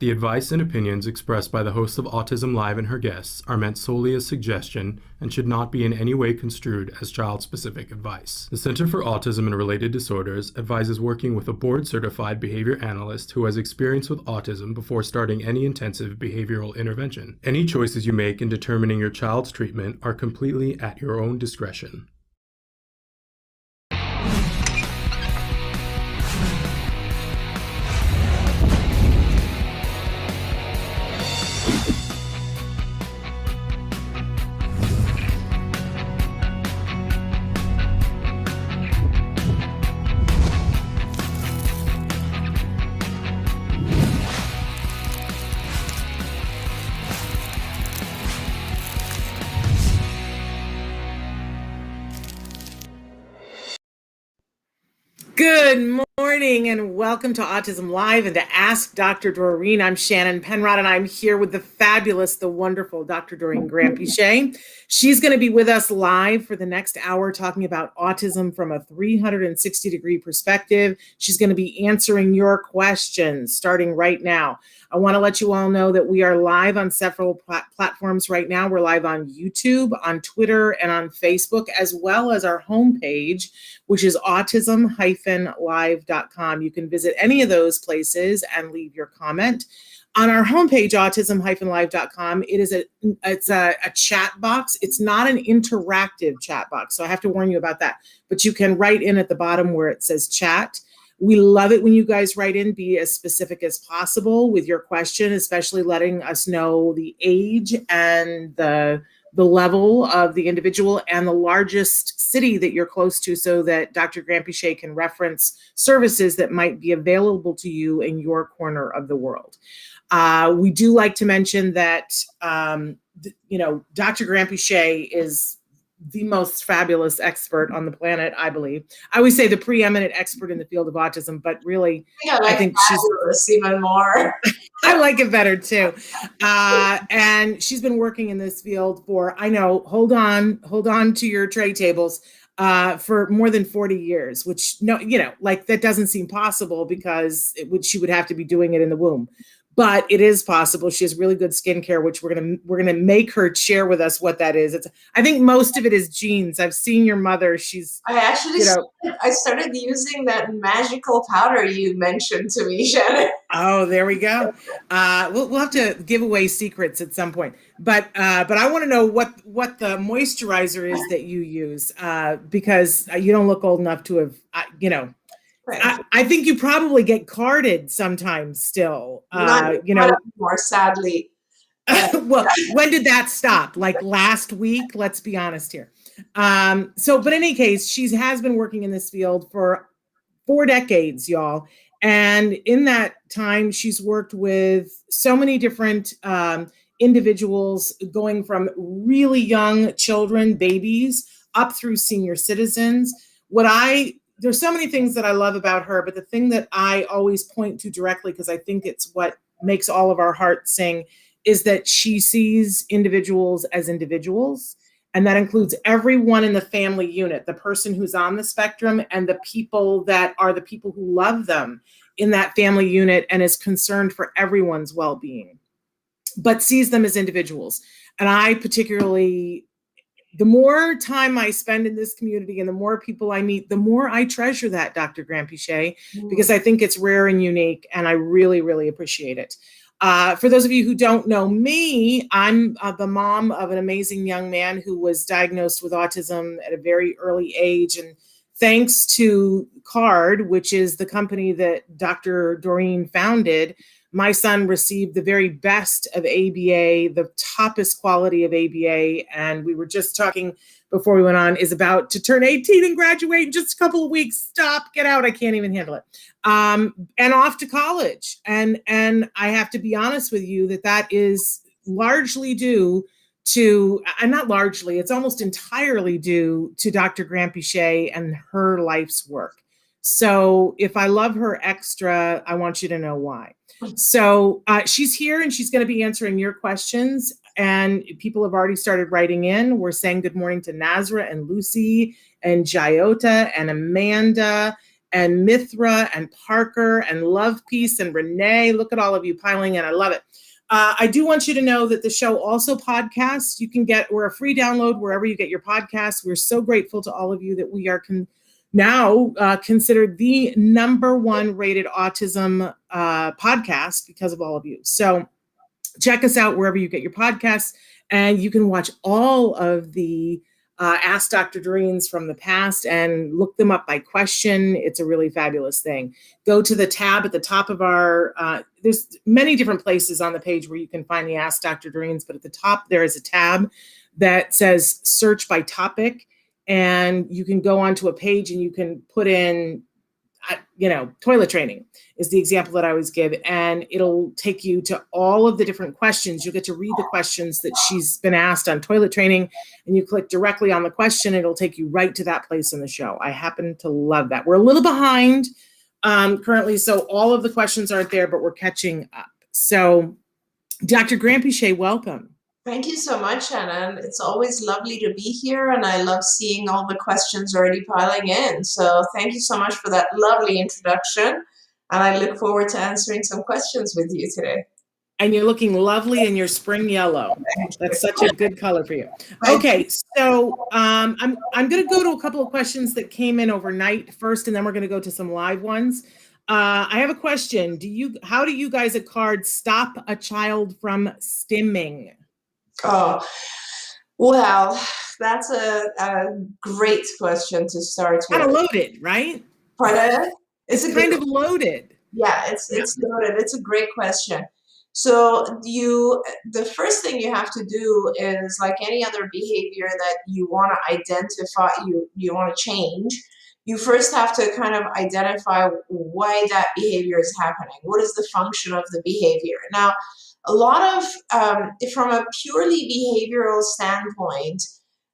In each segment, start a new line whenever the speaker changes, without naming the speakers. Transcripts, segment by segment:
The advice and opinions expressed by the host of Autism Live and her guests are meant solely as suggestion and should not be in any way construed as child-specific advice. The Center for Autism and Related Disorders advises working with a board-certified behavior analyst who has experience with autism before starting any intensive behavioral intervention. Any choices you make in determining your child's treatment are completely at your own discretion.
Good morning and welcome to Autism Live and to Ask Dr. Doreen. I'm Shannon Penrod and I'm here with the fabulous, the wonderful Dr. Doreen Granpeesheh. She's going to be with us live for the next hour talking about autism from a 360-degree perspective. She's going to be answering your questions starting right now. I want to let you all know that we are live on several platforms right now. We're live on YouTube, on Twitter, and on Facebook, as well as our homepage, which is autism-live.com. You can visit any of those places and leave your comment. On our homepage, autism-live.com, it's a chat box. It's not an interactive chat box, so I have to warn you about that. But you can write in at the bottom where it says chat. We love it when you guys write in, be as specific as possible with your question, especially letting us know the age and the level of the individual and the largest city that you're close to so that Dr. Granpeesheh can reference services that might be available to you in your corner of the world. We do like to mention that, Dr. Granpeesheh is the most fabulous expert on the planet, I believe. I always say the preeminent expert in the field of autism, but really, I think
she's even more.
I like it better too. And she's been working in this field for, I know, hold on to your tray tables, for more than 40 years, which that doesn't seem possible because she would have to be doing it in the womb. But it is possible. She has really good skincare, which we're gonna make her share with us what that is. I think most of it is genes. I've seen your mother.
I started using that magical powder you mentioned to me, Shannon.
Oh, there we go. We'll have to give away secrets at some point. But I want to know what the moisturizer is that you use, because you don't look old enough to have, Right. I think you probably get carded sometimes still,
not more sadly.
Well, when did that stop? Like last week? Let's be honest here. But in any case, she has been working in this field for 4 decades, y'all. And in that time, she's worked with so many different individuals, going from really young children, babies, up through senior citizens. There's so many things that I love about her, but the thing that I always point to directly, because I think it's what makes all of our hearts sing, is that she sees individuals as individuals. And that includes everyone in the family unit, the person who's on the spectrum and the people that are the people who love them in that family unit and is concerned for everyone's well-being, but sees them as individuals. And I particularly, the more time I spend in this community and the more people I meet, the more I treasure that, Dr. Granpeesheh, because I think it's rare and unique, and I really, really appreciate it. For those of you who don't know me, I'm the mom of an amazing young man who was diagnosed with autism at a very early age. And thanks to CARD, which is the company that Dr. Doreen founded, my son received the very best of ABA, the toppest quality of ABA. And we were just talking before we went on, is about to turn 18 and graduate in just a couple of weeks. Stop, get out, I can't even handle it. And off to college. And I have to be honest with you that is largely due to, and not largely, it's almost entirely due to Dr. Granpeesheh and her life's work. So if I love her extra, I want you to know why. So she's here and she's going to be answering your questions. And people have already started writing in. We're saying good morning to Nazra and Lucy and Jayota and Amanda and Mithra and Parker and Love Peace and Renee. Look at all of you piling in. I love it. I do want you to know that the show also podcasts. We're a free download wherever you get your podcasts. We're so grateful to all of you that we are now considered the #1 rated autism podcast because of all of you. So check us out wherever you get your podcasts, and you can watch all of the Ask Dr. Doreen's from the past and look them up by question. It's a really fabulous thing. Go to the tab at the top of there's many different places on the page where you can find the Ask Dr. Doreen's, but at the top there is a tab that says search by topic, and you can go onto a page and you can put in, toilet training is the example that I always give, and it'll take you to all of the different questions. You'll get to read the questions that she's been asked on toilet training, and you click directly on the question. It'll take you right to that place in the show. I happen to love that. We're a little behind currently, so all of the questions aren't there, but we're catching up. So Dr. Granpeesheh, welcome.
Thank you so much, Shannon. It's always lovely to be here, and I love seeing all the questions already piling in. So thank you so much for that lovely introduction, and I look forward to answering some questions with you today.
And you're looking lovely in your spring yellow. That's such a good color for you. Okay, so I'm going to go to a couple of questions that came in overnight first, and then we're going to go to some live ones. I have a question. How do you guys at CARD stop a child from stimming?
Oh, well, that's a great question to start with.
Kind of loaded, right?
Pardon?
It's kind of loaded.
Yeah, it's loaded. It's a great question. So the first thing you have to do is, like any other behavior that you want to identify, you want to change, you first have to kind of identify why that behavior is happening. What is the function of the behavior? Now, a lot of, from a purely behavioral standpoint,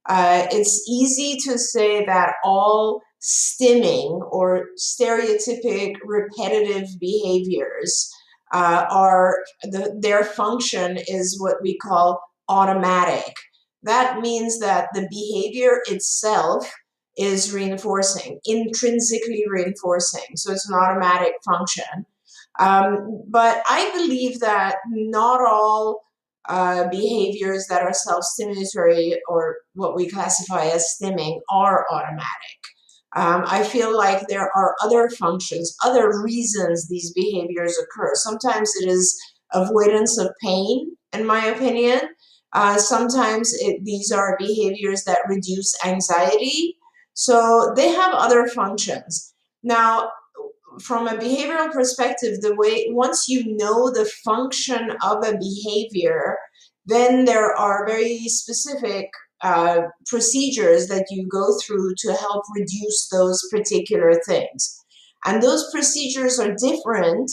it's easy to say that all stimming or stereotypic repetitive behaviors their function is what we call automatic. That means that the behavior itself is reinforcing, intrinsically reinforcing. So it's an automatic function. But I believe that not all behaviors that are self-stimulatory, or what we classify as stimming, are automatic. I feel like there are other functions, other reasons these behaviors occur. Sometimes it is avoidance of pain, in my opinion. Sometimes these are behaviors that reduce anxiety. So they have other functions. Now, from a behavioral perspective, once you know the function of a behavior, then there are very specific procedures that you go through to help reduce those particular things. And those procedures are different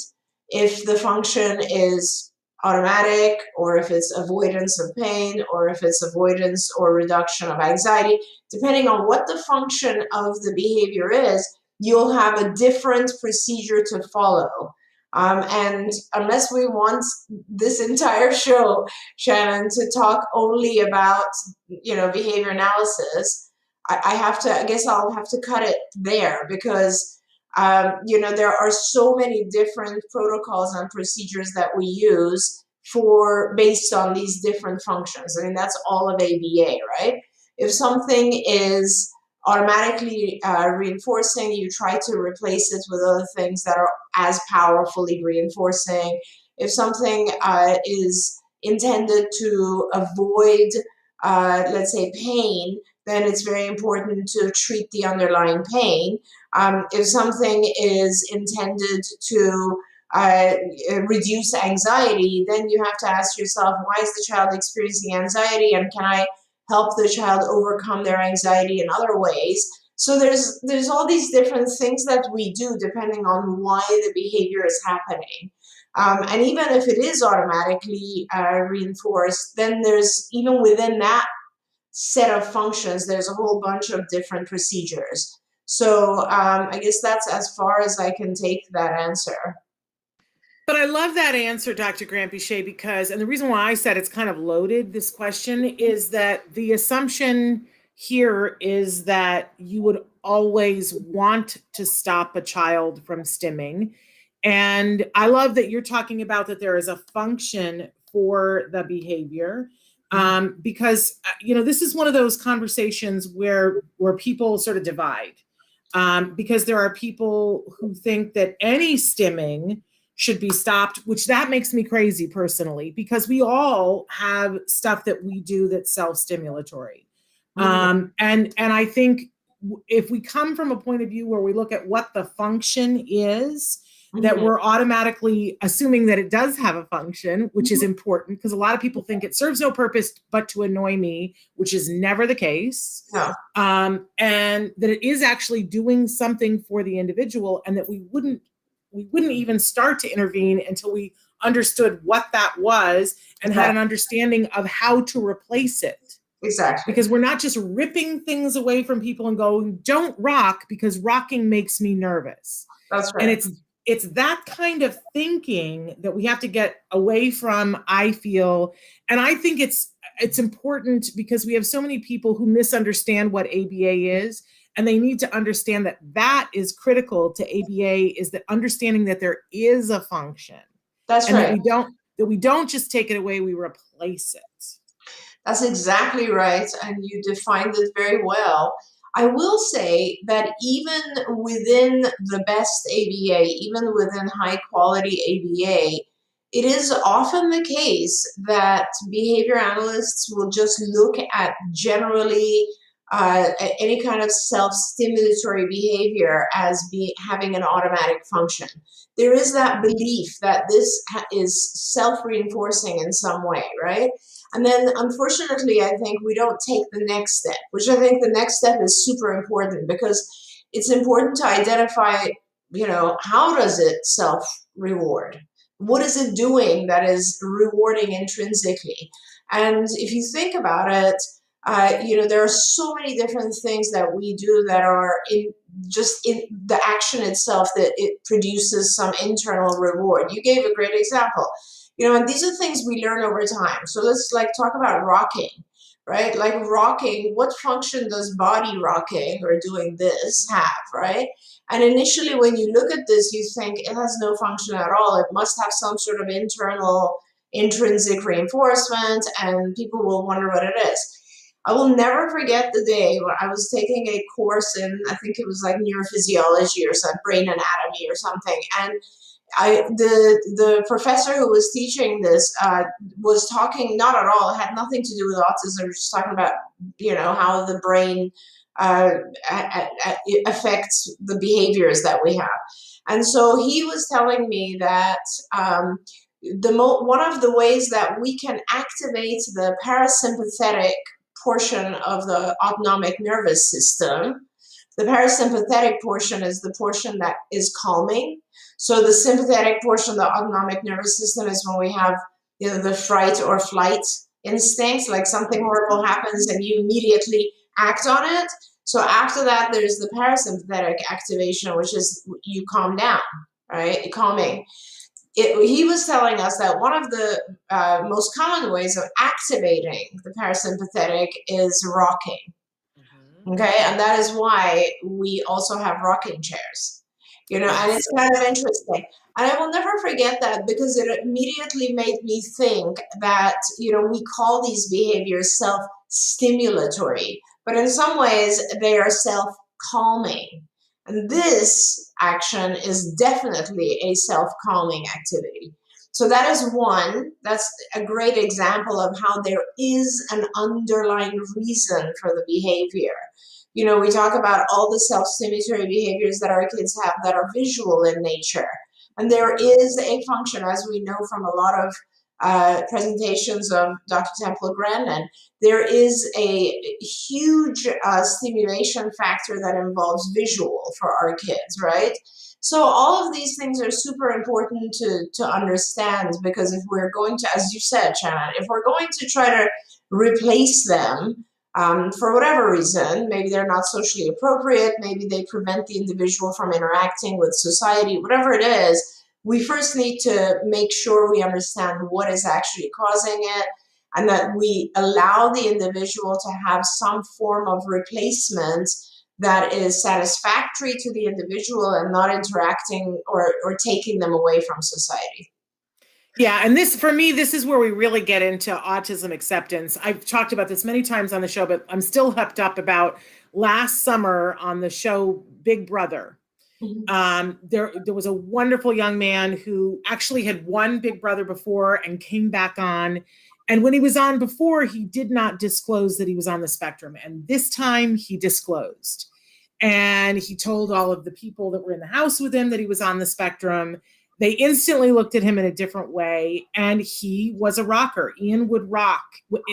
if the function is automatic, or if it's avoidance of pain, or if it's avoidance or reduction of anxiety. Depending on what the function of the behavior is, you'll have a different procedure to follow. And unless we want this entire show, Shannon, to talk only about, behavior analysis, I guess I'll have to cut it there, because, there are so many different protocols and procedures that we use based on these different functions. I mean, that's all of ABA, right? If something is automatically reinforcing, you try to replace it with other things that are as powerfully reinforcing. If something is intended to avoid, let's say, pain, then it's very important to treat the underlying pain. If something is intended to reduce anxiety, then you have to ask yourself, why is the child experiencing anxiety, and can I help the child overcome their anxiety in other ways? So there's all these different things that we do depending on why the behavior is happening. And even if it is automatically reinforced, then there's, even within that set of functions, there's a whole bunch of different procedures. So I guess that's as far as I can take that answer.
But I love that answer, Dr. Granpeesheh, because, and the reason why I said it's kind of loaded, this question, is that the assumption here is that you would always want to stop a child from stimming. And I love that you're talking about that there is a function for the behavior. Because this is one of those conversations where people sort of divide, because there are people who think that any stimming should be stopped, which that makes me crazy personally, because we all have stuff that we do that's self-stimulatory. And I think if we come from a point of view where we look at what the function is, that we're automatically assuming that it does have a function, which is important, because a lot of people think it serves no purpose but to annoy me, which is never the case.
No.
And that it is actually doing something for the individual, and that we wouldn't even start to intervene until we understood what that was and had an understanding of how to replace it.
Exactly.
Because we're not just ripping things away from people and going, don't rock because rocking makes me nervous.
That's right.
And it's that kind of thinking that we have to get away from, I feel. And I think it's important because we have so many people who misunderstand what ABA is, and they need to understand that that is critical to ABA, is that understanding that there is a function.
That's
and
right.
That we don't just take it away, we replace it.
That's exactly right. And you defined it very well. I will say that even within the best ABA, even within high quality ABA, it is often the case that behavior analysts will just look at generally any kind of self-stimulatory behavior as having an automatic function. There is that belief that this is self-reinforcing in some way, right? And then, unfortunately, I think we don't take the next step, which I think the next step is super important, because it's important to identify, how does it self-reward? What is it doing that is rewarding intrinsically? And if you think about it, there are so many different things that we do that are in the action itself, that it produces some internal reward. You gave a great example. And these are things we learn over time. So let's talk about rocking, right? Like rocking, what function does body rocking or doing this have, right? And initially when you look at this, you think it has no function at all. It must have some sort of internal intrinsic reinforcement, and people will wonder what it is. I will never forget the day when I was taking a course in, I think it was like neurophysiology or some brain anatomy or something. And the professor who was teaching this was talking, not at all, it had nothing to do with autism, just talking about, how the brain affects the behaviors that we have. And so he was telling me that one of the ways that we can activate the parasympathetic portion of the autonomic nervous system, the parasympathetic portion is the portion that is calming. So the sympathetic portion of the autonomic nervous system is when we have, the fright or flight instincts, like something horrible happens and you immediately act on it. So after that, there's the parasympathetic activation, which is you calm down, right? Calming. He was telling us that one of the most common ways of activating the parasympathetic is rocking. Okay, and that is why we also have rocking chairs. And it's kind of interesting. And I will never forget that, because it immediately made me think that, we call these behaviors self-stimulatory, but in some ways they are self-calming. And this action is definitely a self-calming activity. So that is one, that's a great example of how there is an underlying reason for the behavior. We talk about all the self-stimulatory behaviors that our kids have that are visual in nature. And there is a function, as we know from a lot of presentations of Dr. Temple-Grandin, there is a huge stimulation factor that involves visual for our kids, right? So all of these things are super important to understand, because if we're going to, as you said, Shannon, if we're going to try to replace them, for whatever reason, maybe they're not socially appropriate, maybe they prevent the individual from interacting with society, whatever it is, we first need to make sure we understand what is actually causing it, and that we allow the individual to have some form of replacement that is satisfactory to the individual and not interacting or taking them away from society.
Yeah, and this, for me, this is where we really get into autism acceptance. I've talked about this many times on the show, but I'm still hooked up about last summer on the show Big Brother. There was a wonderful young man who actually had won Big Brother before and came back on. And when he was on before, he did not disclose that he was on the spectrum. And this time he disclosed. And he told all of the people that were in the house with him that he was on the spectrum. They instantly looked at him in a different way, and he was a rocker. Ian would rock.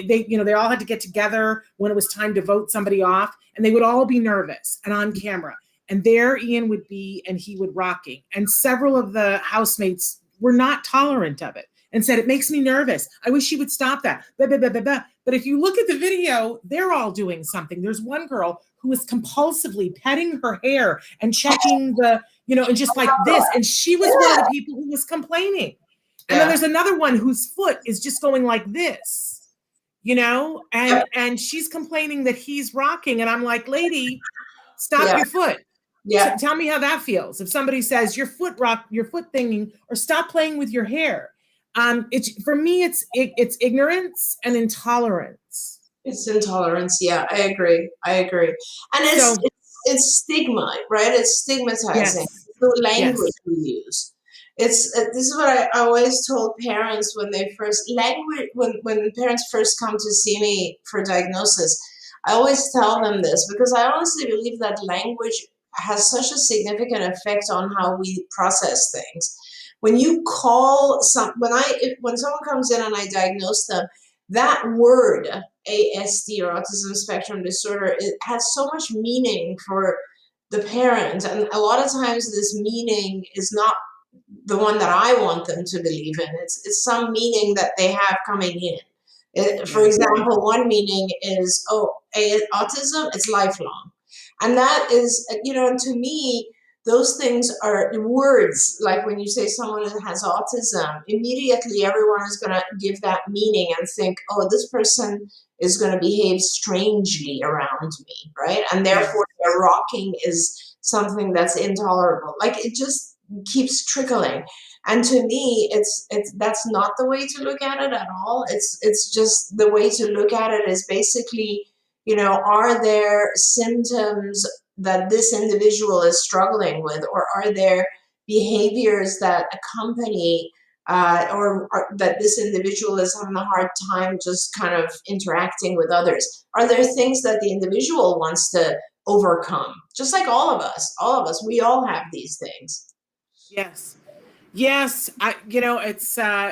They all had to get together when it was time to vote somebody off, and they would all be nervous and on camera. And there Ian would be, and he would rocking. And several of the housemates were not tolerant of it and said, "It makes me nervous. I wish she would stop that." Blah, blah, blah, blah, blah. But if you look at the video, they're all doing something. There's one girl who was compulsively petting her hair and checking the, and just like this. And she was one of the people who was complaining. And then there's another one whose foot is just going like this, and she's complaining that he's rocking. And I'm like, lady, stop your foot. Yeah. Tell me how that feels. If somebody says your foot thinging, or stop playing with your hair. For me, it's ignorance and intolerance.
It's intolerance. Yeah, I agree. And it's stigma, right? It's stigmatizing. Yes. The language we use. This is what I always told parents when parents first come to see me for diagnosis. I always tell them this because I honestly believe that language has such a significant effect on how we process things. When you call when someone comes in and I diagnose them, that word ASD or autism spectrum disorder, it has so much meaning for the parent, and a lot of times this meaning is not the one that I want them to believe in. It's some meaning that they have coming in. For example, one meaning is autism, it's lifelong, and that is to me, those things are words. Like when you say someone has autism, immediately everyone is going to give that meaning and think, oh, this person is going to behave strangely around me, right? And therefore their rocking is something that's intolerable. Like it just keeps trickling. And to me, that's not the way to look at it at all. It's just the way to look at it is basically, are there symptoms that this individual is struggling with, or are there behaviors that accompany or that this individual is having a hard time just kind of interacting with others? Are there things that the individual wants to overcome? Just like all of us, we all have these things.
Yes,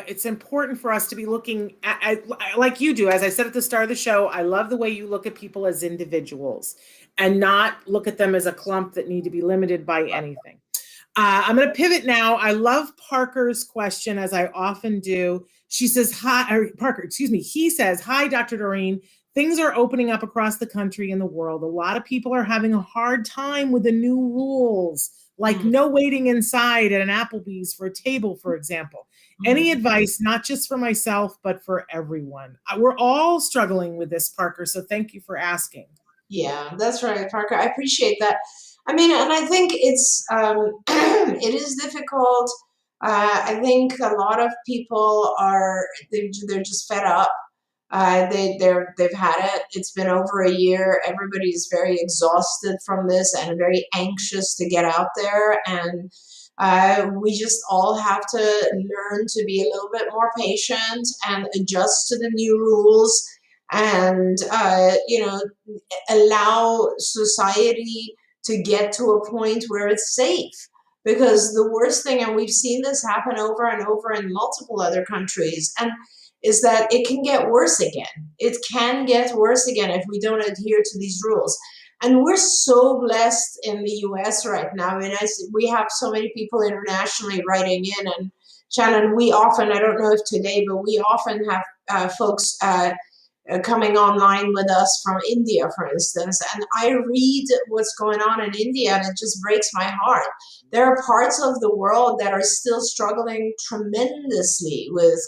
it's important for us to be looking at, like you do. As I said at the start of the show, I love the way you look at people as individuals and not look at them as a clump that need to be limited by anything. I'm going to pivot now. I love Parker's question, as I often do. She says, he says, "Hi, Dr. Doreen. Things are opening up across the country and the world. A lot of people are having a hard time with the new rules, like no waiting inside at an Applebees for a table, for example. Any advice, not just for myself, but for everyone?" We're all struggling with this, Parker, so thank you for asking.
Yeah, that's right, Parker. I appreciate that. I mean, and I think it's it is difficult. I think a lot of people they're just fed up. They've had it. It's been over a year. Everybody's very exhausted from this and very anxious to get out there. And we just all have to learn to be a little bit more patient and adjust to the new rules, and allow society to get to a point where it's safe. Because the worst thing, and we've seen this happen over and over in multiple other countries, and is that it can get worse again. It can get worse again if we don't adhere to these rules. And we're so blessed in the US right now. I mean, we have so many people internationally writing in, and Shannon, I don't know if today, but we often have folks coming online with us from India, for instance. And I read what's going on in India, and it just breaks my heart. There are parts of the world that are still struggling tremendously with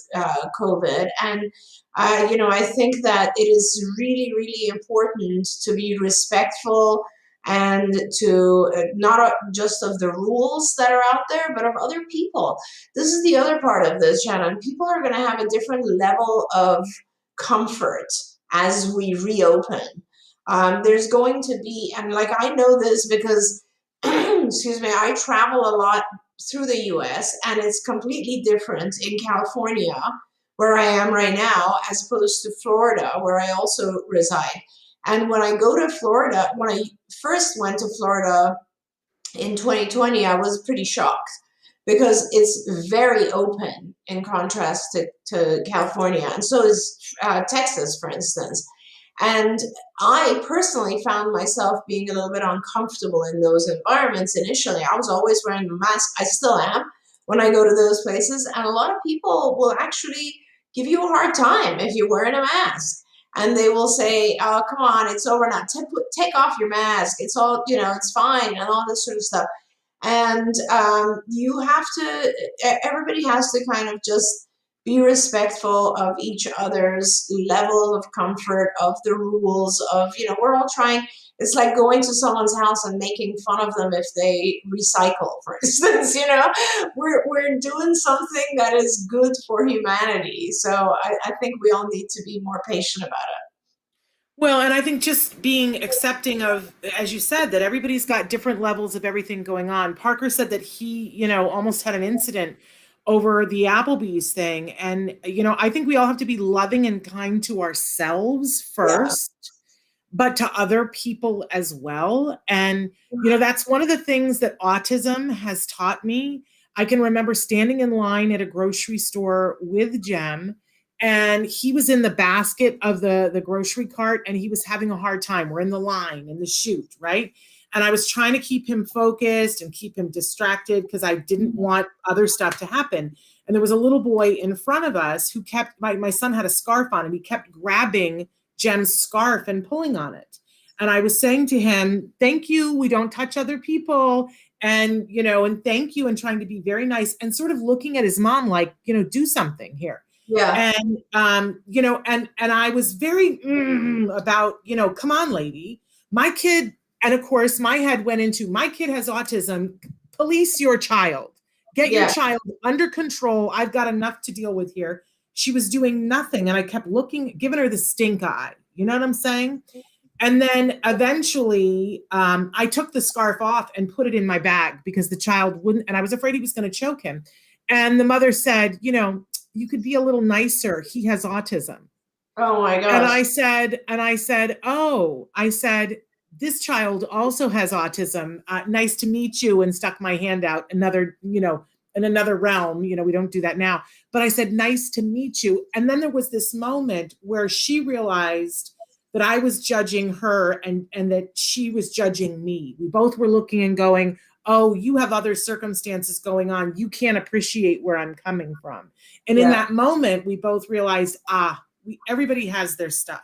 COVID. And, I think that it is really, really important to be respectful and to not just of the rules that are out there, but of other people. This is the other part of this, Shannon. People are going to have a different level of comfort as we reopen. There's going to be, and like I know this because, excuse me, I travel a lot through the US, and it's completely different in California, where I am right now, as opposed to Florida, where I also reside. And when I go to Florida, when I first went to Florida in 2020, I was pretty shocked because it's very open in contrast to California. And so is Texas, for instance. And I personally found myself being a little bit uncomfortable in those environments initially. I was always wearing a mask. I still am when I go to those places. And a lot of people will actually give you a hard time if you're wearing a mask. And they will say, oh, come on, it's over now. Take off your mask. It's all, it's fine, and all this sort of stuff. And you have to, everybody has to kind of just be respectful of each other's level of comfort, of the rules, of, we're all trying. It's like going to someone's house and making fun of them if they recycle, for instance. We're doing something that is good for humanity. So I think we all need to be more patient about it.
Well, and I think just being accepting of, as you said, that everybody's got different levels of everything going on. Parker said that he, almost had an incident over the Applebees thing. And, I think we all have to be loving and kind to ourselves first, but to other people as well. And, that's one of the things that autism has taught me. I can remember standing in line at a grocery store with Jem, and he was in the basket of the grocery cart, and he was having a hard time. We're in the line, in the chute, right? And I was trying to keep him focused and keep him distracted because I didn't want other stuff to happen. And there was a little boy in front of us who kept, my son had a scarf on, and he kept grabbing Jem's scarf and pulling on it. And I was saying to him, thank you, we don't touch other people. And, and thank you, and trying to be very nice, and sort of looking at his mom like, do something here.
Yeah.
And, and I was very about, come on, lady, my kid. And of course, my head went into, my kid has autism, police your child, get your child under control. I've got enough to deal with here. She was doing nothing. And I kept looking, giving her the stink eye. You know what I'm saying? And then eventually I took the scarf off and put it in my bag because the child wouldn't, and I was afraid he was going to choke him. And the mother said, you could be a little nicer. He has autism.
Oh my gosh.
And I said, this child also has autism. Nice to meet you. And stuck my hand out another, in another realm, we don't do that now. But I said, nice to meet you. And then there was this moment where she realized that I was judging her and that she was judging me. We both were looking and going, oh, you have other circumstances going on. You can't appreciate where I'm coming from. And in that moment, we both realized, everybody has their stuff.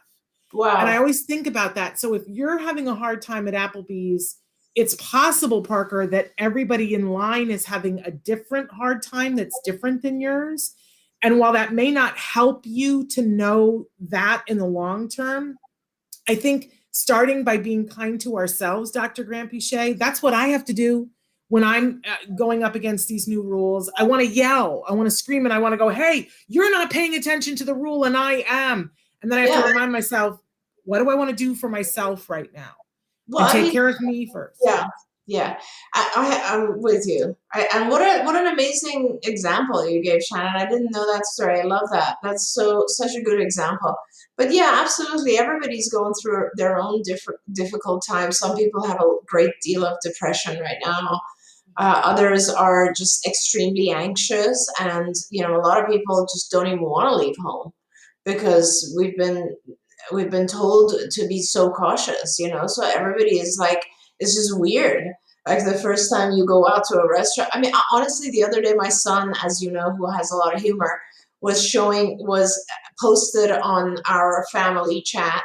Wow.
And I always think about that. So if you're having a hard time at Applebee's, it's possible, Parker, that everybody in line is having a different hard time that's different than yours. And while that may not help you to know that in the long term, I think starting by being kind to ourselves, Dr. Granpeesheh, that's what I have to do when I'm going up against these new rules. I want to yell, I want to scream, and I want to go, hey, you're not paying attention to the rule, and I am. And then I have to remind myself, what do I want to do for myself right now? Well, and take care of me first.
Yeah, I'm with you. And what an amazing example you gave, Shannon. I didn't know that story. I love that. That's such a good example. But yeah, absolutely. Everybody's going through their own difficult times. Some people have a great deal of depression right now. Others are just extremely anxious, and a lot of people just don't even want to leave home because we've been told to be so cautious. So everybody is like, it's just weird. Like the first time you go out to a restaurant. I mean, honestly, the other day, my son, as you know, who has a lot of humor, was posted on our family chat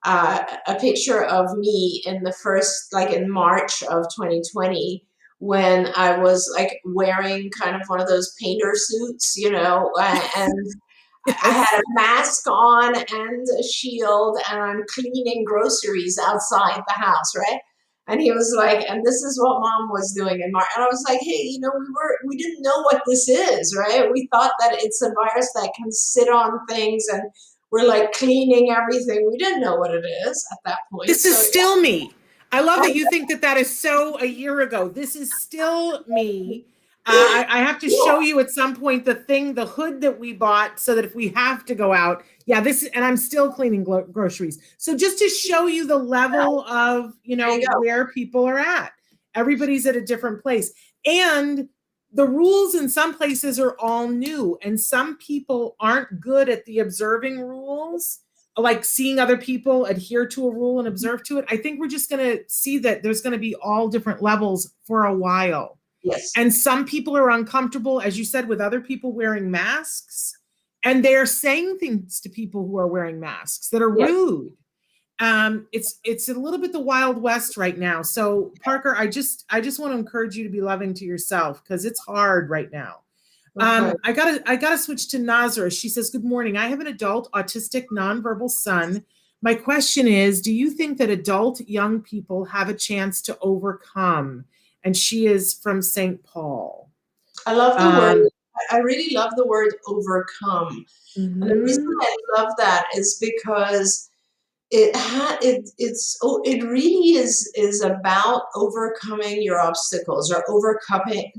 a picture of me in in March of 2020, when I was like wearing kind of one of those painter suits, and I had a mask on and a shield, and I'm cleaning groceries outside the house, right? And he was like, and this is what mom was doing in March. And I was like, hey, we didn't know what this is, right? We thought that it's a virus that can sit on things and we're like cleaning everything. We didn't know what it is at that point.
This is still me. I love that you
yeah.
think that that is so a year ago. This is still me. I have to
Yeah.
show you at some point the hood that we bought so that if we have to go out, and I'm still cleaning groceries. So just to show you the level of,
There you go.
where people are at. Everybody's at a different place. And the rules in some places are all new, and some people aren't good at the observing rules, like seeing other people adhere to a rule and observe to it. I think we're just going to see that there's going to be all different levels for a while.
Yes.
And some people are uncomfortable, as you said, with other people wearing masks, and they're saying things to people who are wearing masks that are rude. It's a little bit the Wild West right now. So Parker, I just want to encourage you to be loving to yourself, because it's hard right now.
Okay.
I gotta switch to Nazra. She says, good morning. I have an adult autistic nonverbal son. My question is, do you think that adult young people have a chance to overcome? And she is from St. Paul.
I love the word. I really love the word overcome.
Mm-hmm.
And the reason I love that is because it really is about overcoming your obstacles, or overcoming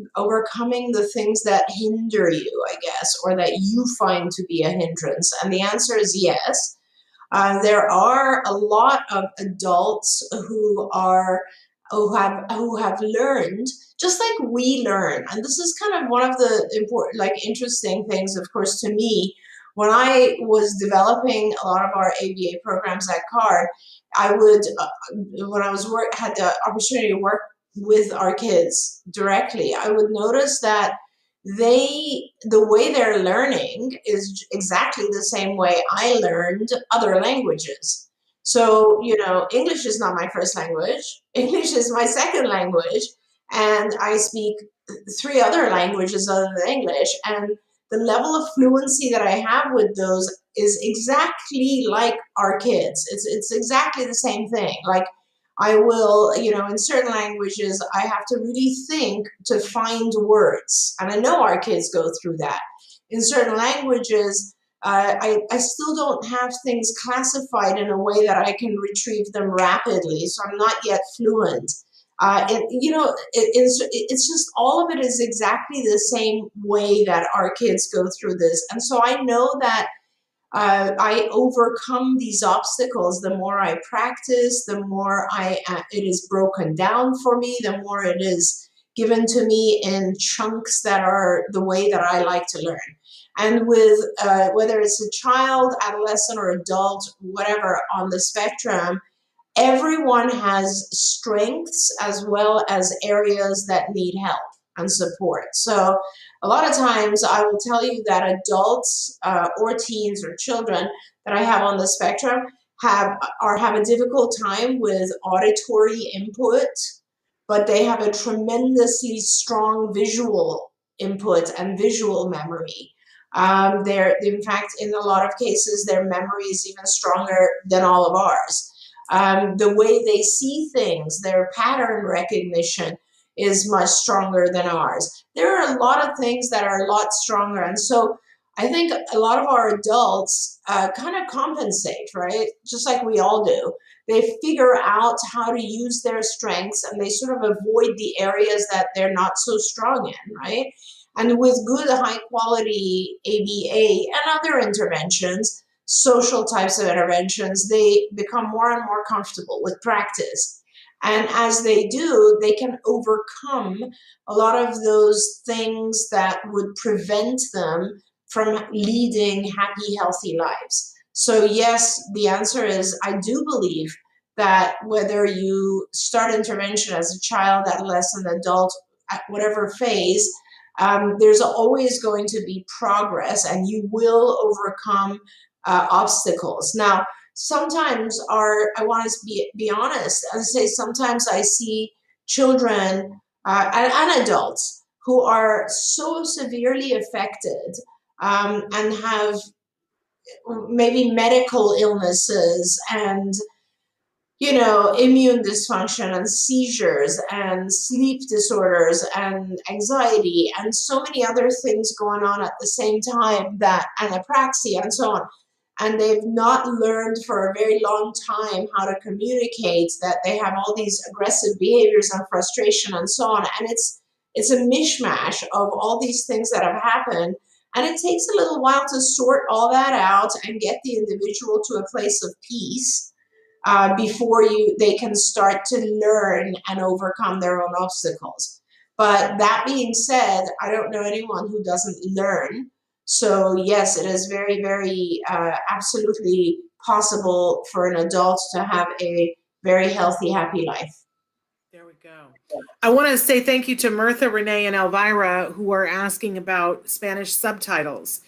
the things that hinder you, I guess, or that you find to be a hindrance. And the answer is yes. There are a lot of adults who have learned just like we learn. And this is kind of one of the important, interesting things, of course, to me. When I was developing a lot of our ABA programs at CARD, I would, when I had the opportunity to work with our kids directly, I would notice that the way they're learning is exactly the same way I learned other languages. So, English is not my first language. English is my second language. And I speak 3 other languages other than English. And the level of fluency that I have with those is exactly like our kids. It's exactly the same thing. Like, I will, in certain languages, I have to really think to find words. And I know our kids go through that. In certain languages, I still don't have things classified in a way that I can retrieve them rapidly. So I'm not yet fluent. It's just all of it is exactly the same way that our kids go through this. And so I know that I overcome these obstacles. The more I practice, the more it is broken down for me, the more it is given to me in chunks that are the way that I like to learn. And with whether it's a child, adolescent, or adult, whatever on the spectrum, everyone has strengths as well as areas that need help and support. So a lot of times I will tell you that adults or teens or children that I have on the spectrum have a difficult time with auditory input, but they have a tremendously strong visual input and visual memory. In fact, in a lot of cases, their memory is even stronger than all of ours. The way they see things, their pattern recognition is much stronger than ours. There are a lot of things that are a lot stronger. And so I think a lot of our adults kind of compensate, right? Just like we all do. They figure out how to use their strengths, and they sort of avoid the areas that they're not so strong in, right? And with good, high quality ABA and other interventions, social types of interventions, they become more and more comfortable with practice. And as they do, they can overcome a lot of those things that would prevent them from leading happy, healthy lives. So yes, the answer is I do believe that whether you start intervention as a child, adolescent, adult, at whatever phase, there's always going to be progress, and you will overcome obstacles. Now, sometimes I want to be honest and say sometimes I see children and adults who are so severely affected and have maybe medical illnesses and immune dysfunction and seizures and sleep disorders and anxiety and so many other things going on at the same time, that and apraxia and so on. And they've not learned for a very long time how to communicate, that they have all these aggressive behaviors and frustration and so on. And it's a mishmash of all these things that have happened. And it takes a little while to sort all that out and get the individual to a place of peace, before they can start to learn and overcome their own obstacles. But that being said, I don't know anyone who doesn't learn. So yes, it is very, very absolutely possible for an adult to have a very healthy, happy life.
There we go. I want to say thank you to Mirtha, Renee, and Elvira, who are asking about Spanish subtitles.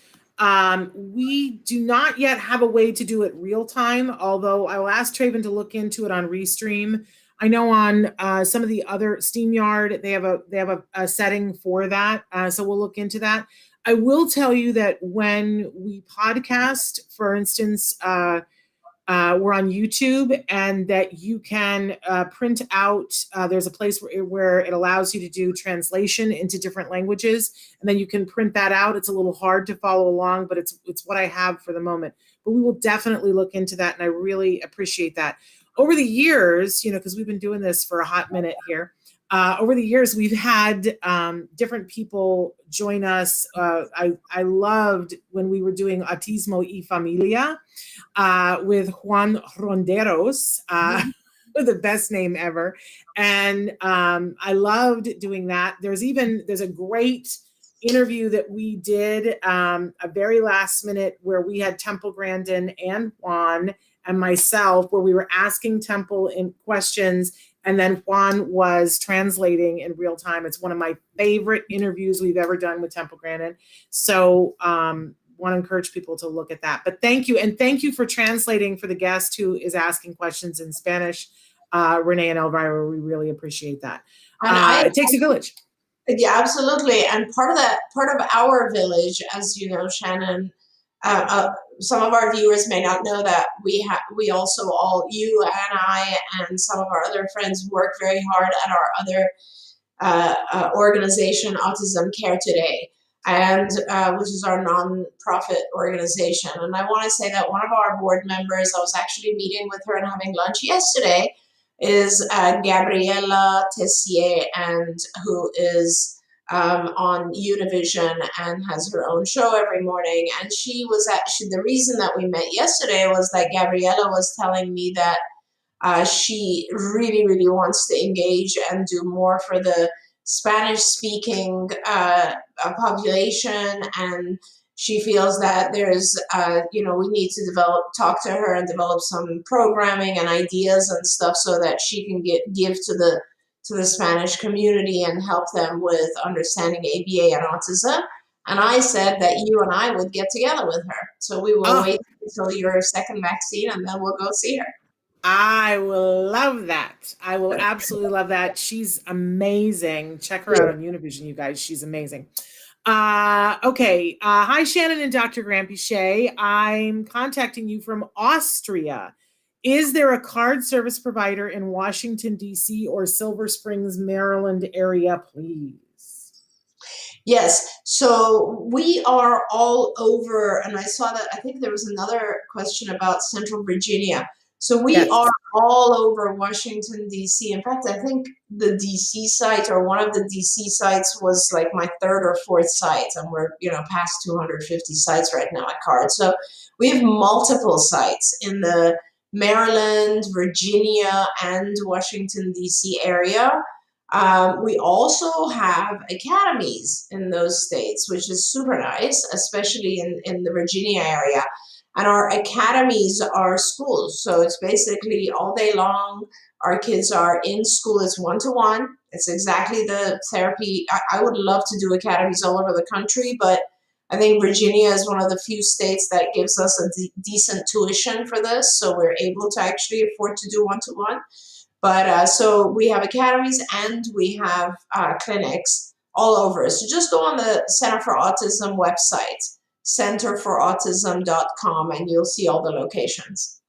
We do not yet have a way to do it real time, although I will ask Traven to look into it on Restream. I know on some of the other SteamYard, they have a setting for that, so we'll look into that. I will tell you that when we podcast, for instance, we're on YouTube, and that you can print out. There's a place where it allows you to do translation into different languages, and then you can print that out. It's a little hard to follow along, but it's what I have for the moment. But we will definitely look into that, and I really appreciate that. Over the years, because we've been doing this for a hot minute here, over the years, we've had different people join us. I loved when we were doing Autismo y Familia with Juan Ronderos, the best name ever. And I loved doing that. There's a great interview that we did, a very last minute, where we had Temple Grandin and Juan and myself, where we were asking Temple in questions, and then Juan was translating in real time. It's one of my favorite interviews we've ever done with Temple Grandin. So want to encourage people to look at that. But thank you. And thank you for translating for the guest who is asking questions in Spanish, Renee and Elvira. We really appreciate that. It takes a village.
Yeah, absolutely. And part of our village, as you know, Shannon, some of our viewers may not know that we also, all you and I and some of our other friends, work very hard at our other organization, Autism Care Today, and which is our nonprofit organization. And I want to say that one of our board members, I was actually meeting with her and having lunch yesterday, is Gabriela Tessier, and who is on Univision and has her own show every morning. And the reason that we met yesterday was that Gabriela was telling me that she really, really wants to engage and do more for the Spanish-speaking population, and she feels that there's, we need to talk to her and develop some programming and ideas and stuff so that she can give to the Spanish community and help them with understanding ABA and autism. And I said that you and I would get together with her. So we will wait until your second vaccine, and then we'll go see her.
I will love that. I will absolutely love that. She's amazing. Check her out on Univision, you guys. She's amazing. Okay. Hi, Shannon and Dr. Granpeesheh. I'm contacting you from Austria. Is there a card service provider in Washington, D.C. or Silver Springs, Maryland area, please?
Yes. So we are all over. And I saw that, I think there was another question about Central Virginia. So we are all over Washington, D.C. In fact, I think the D.C. site, or one of the D.C. sites, was like my third or fourth site. And we're, past 250 sites right now at CARD. So we have multiple sites in the Maryland, Virginia, and Washington, D.C. area. We also have academies in those states, which is super nice, especially in the Virginia area. And our academies are schools. So it's basically all day long. Our kids are in school. It's one-to-one. It's exactly the therapy. I would love to do academies all over the country, but I think Virginia is one of the few states that gives us a decent tuition for this. So we're able to actually afford to do one-to-one. But so we have academies and we have clinics all over. So just go on the Center for Autism website, centerforautism.com, and you'll see all the locations.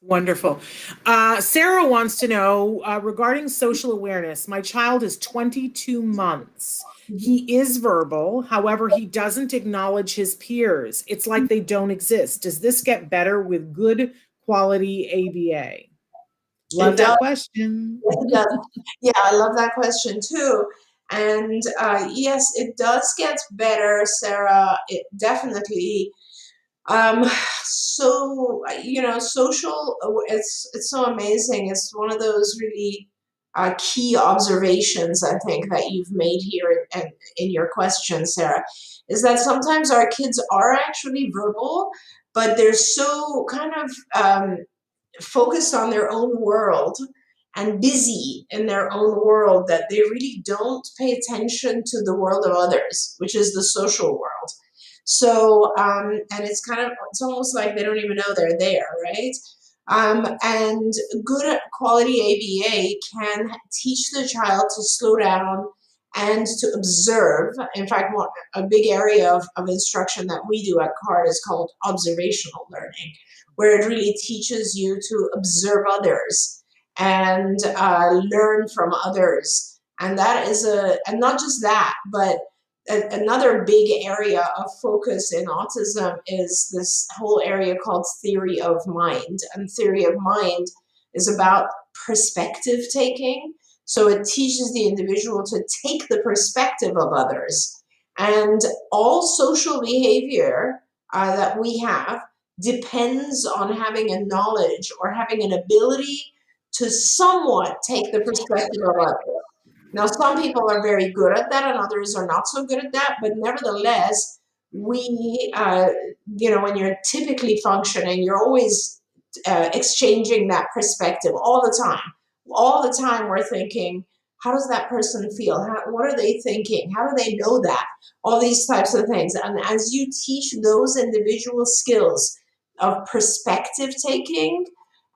Wonderful. Sarah wants to know regarding social awareness. My child is 22 months. He is verbal. However, he doesn't acknowledge his peers. It's like they don't exist. Does this get better with good quality ABA? Love
It
that
does.
question.
It does. Yeah, I love that question too. And yes, it does get better, Sarah. It definitely. Um, so social. It's so amazing. It's one of those really key observations I think that you've made here in your question, Sarah, is that sometimes our kids are actually verbal, but they're so kind of focused on their own world and busy in their own world that they really don't pay attention to the world of others, which is the social world. So, and it's almost like they don't even know they're there, right? And good quality ABA can teach the child to slow down and to observe. In fact, a big area of instruction that we do at CARD is called observational learning, where it really teaches you to observe others and learn from others. And that is and not just that, but another big area of focus in autism is this whole area called theory of mind. And theory of mind is about perspective taking. So it teaches the individual to take the perspective of others. And all social behavior that we have depends on having a knowledge or having an ability to somewhat take the perspective of others. Now, some people are very good at that and others are not so good at that, but nevertheless, when you're typically functioning, you're always exchanging that perspective all the time. All the time, we're thinking, how does that person feel? What are they thinking? How do they know that? All these types of things. And as you teach those individual skills of perspective taking,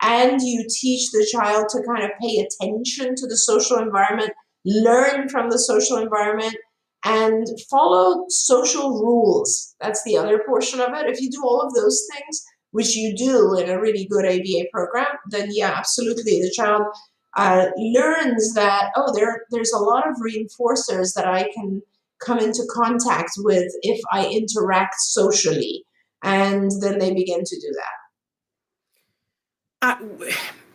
and you teach the child to kind of pay attention to the social environment, learn from the social environment, and follow social rules. That's the other portion of it. If you do all of those things, which you do in a really good ABA program, then yeah, absolutely. The child learns that, oh, there's a lot of reinforcers that I can come into contact with if I interact socially. And then they begin to do that.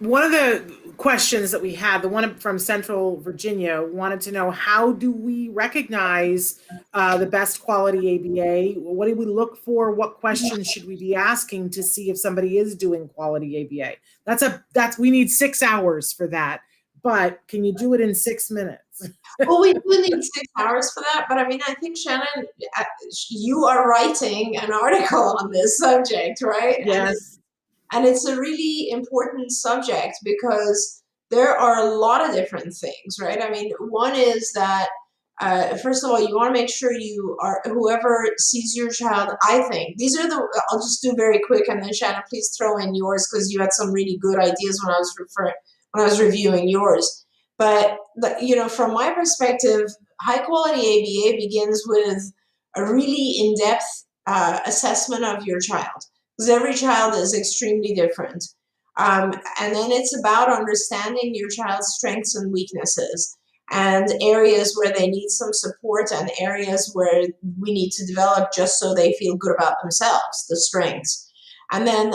One of the questions that we had, the one from Central Virginia, wanted to know, how do we recognize the best quality ABA? What do we look for? What questions should we be asking to see if somebody is doing quality ABA? We need 6 hours for that, but can you do it in 6 minutes?
Well, we do need 6 hours for that, but I mean, I think, Shannon, you are writing an article on this subject, right?
Yes.
And it's a really important subject because there are a lot of different things, right? I mean, one is that, first of all, you want to make sure whoever sees your child, I think, I'll just do very quick, and then Shannon, please throw in yours because you had some really good ideas when I was reviewing yours. But, from my perspective, high quality ABA begins with a really in-depth assessment of your child, because every child is extremely different. And then it's about understanding your child's strengths and weaknesses and areas where they need some support and areas where we need to develop just so they feel good about themselves, the strengths. And then